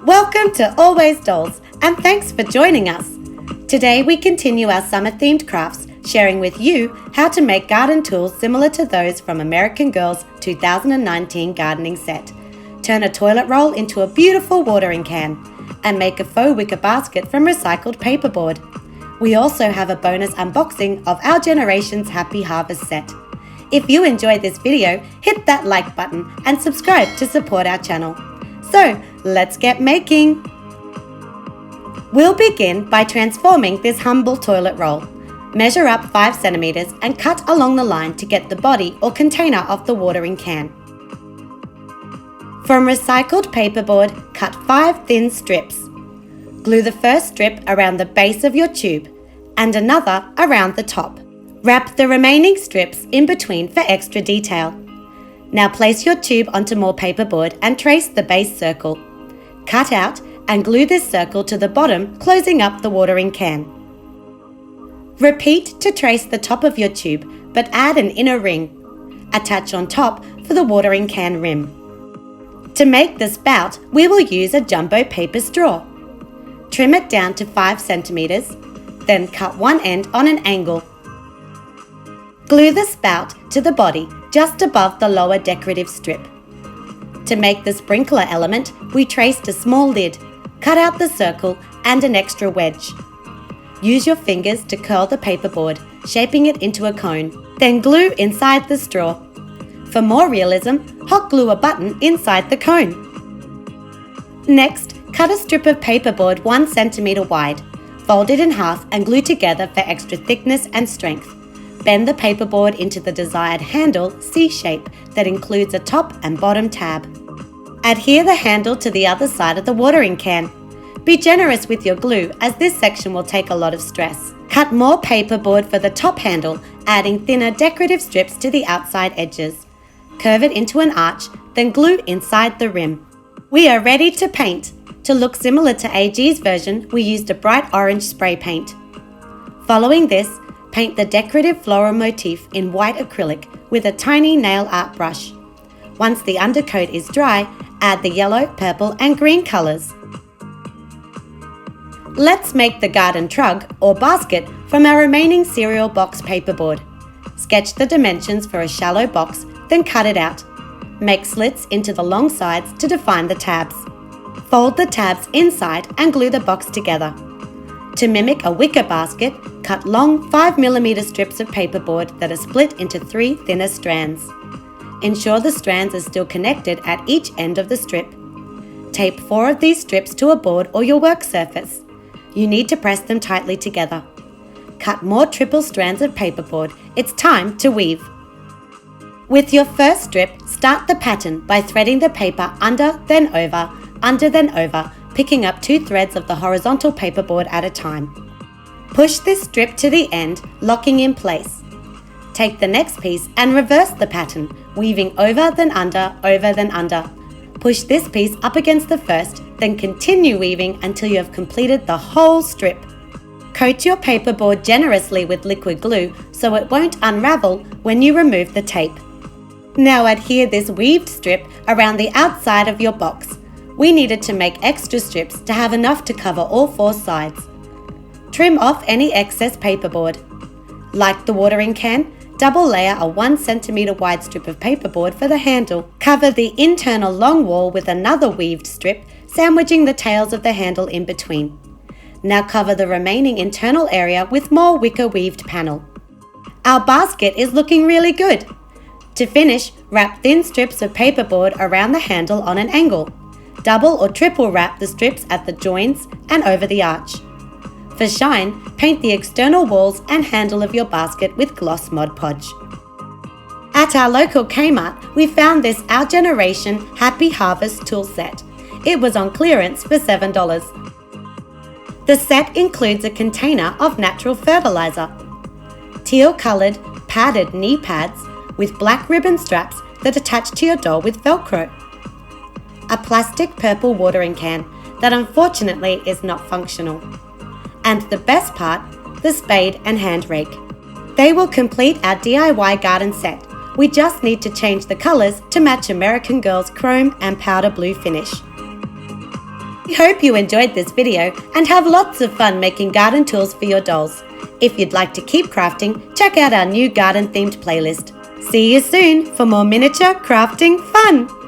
Welcome to Always Dolls, and thanks for joining us. Today we continue our summer-themed crafts, sharing with you how to make garden tools similar to those from American Girl's 2019 gardening set. Turn a toilet roll into a beautiful watering can, and make a faux wicker basket from recycled paperboard. We also have a bonus unboxing of our generation's Happy Harvest set. If you enjoyed this video, hit that like button and subscribe to support our channel. So, let's get making! We'll begin by transforming this humble toilet roll. Measure up 5 centimeters and cut along the line to get the body or container of the watering can. From recycled paperboard, cut 5 thin strips. Glue the first strip around the base of your tube and another around the top. Wrap the remaining strips in between for extra detail. Now place your tube onto more paperboard and trace the base circle. Cut out and glue this circle to the bottom, closing up the watering can. Repeat to trace the top of your tube, but add an inner ring. Attach on top for the watering can rim. To make the spout, we will use a jumbo paper straw. Trim it down to 5 centimeters, then cut one end on an angle. Glue the spout to the body just above the lower decorative strip. To make the sprinkler element, we traced a small lid, cut out the circle and an extra wedge. Use your fingers to curl the paperboard, shaping it into a cone, then glue inside the straw. For more realism, hot glue a button inside the cone. Next, cut a strip of paperboard 1 centimeter wide. Fold it in half and glue together for extra thickness and strength. Bend the paperboard into the desired handle C shape that includes a top and bottom tab. Adhere the handle to the other side of the watering can. Be generous with your glue as this section will take a lot of stress. Cut more paperboard for the top handle, adding thinner decorative strips to the outside edges. Curve it into an arch, then glue inside the rim. We are ready to paint. To look similar to AG's version, we used a bright orange spray paint. Following this, paint the decorative floral motif in white acrylic with a tiny nail art brush. Once the undercoat is dry, add the yellow, purple and green colours. Let's make the garden trug or basket from our remaining cereal box paperboard. Sketch the dimensions for a shallow box, then cut it out. Make slits into the long sides to define the tabs. Fold the tabs inside and glue the box together. To mimic a wicker basket, cut long 5mm strips of paperboard that are split into 3 thinner strands. Ensure the strands are still connected at each end of the strip. Tape 4 of these strips to a board or your work surface. You need to press them tightly together. Cut more triple strands of paperboard. It's time to weave. With your first strip, start the pattern by threading the paper under then over, picking up 2 threads of the horizontal paperboard at a time. Push this strip to the end, locking in place. Take the next piece and reverse the pattern, weaving over then under. Push this piece up against the first, then continue weaving until you have completed the whole strip. Coat your paperboard generously with liquid glue so it won't unravel when you remove the tape. Now adhere this weaved strip around the outside of your box. We needed to make extra strips to have enough to cover all 4 sides. Trim off any excess paperboard. Like the watering can, double layer a 1 centimeter wide strip of paperboard for the handle. Cover the internal long wall with another weaved strip, sandwiching the tails of the handle in between. Now cover the remaining internal area with more wicker weaved panel. Our basket is looking really good. To finish, wrap thin strips of paperboard around the handle on an angle. Double or triple wrap the strips at the joins and over the arch. For shine, paint the external walls and handle of your basket with gloss Mod Podge. At our local Kmart, we found this Our Generation Happy Harvest tool set. It was on clearance for $7. The set includes a container of natural fertilizer, teal-coloured padded knee pads with black ribbon straps that attach to your door with Velcro, a plastic purple watering can that unfortunately is not functional, and the best part, the spade and hand rake. They will complete our DIY garden set. We just need to change the colours to match American Girl's chrome and powder blue finish. We hope you enjoyed this video and have lots of fun making garden tools for your dolls. If you'd like to keep crafting, check out our new garden-themed playlist. See you soon for more miniature crafting fun!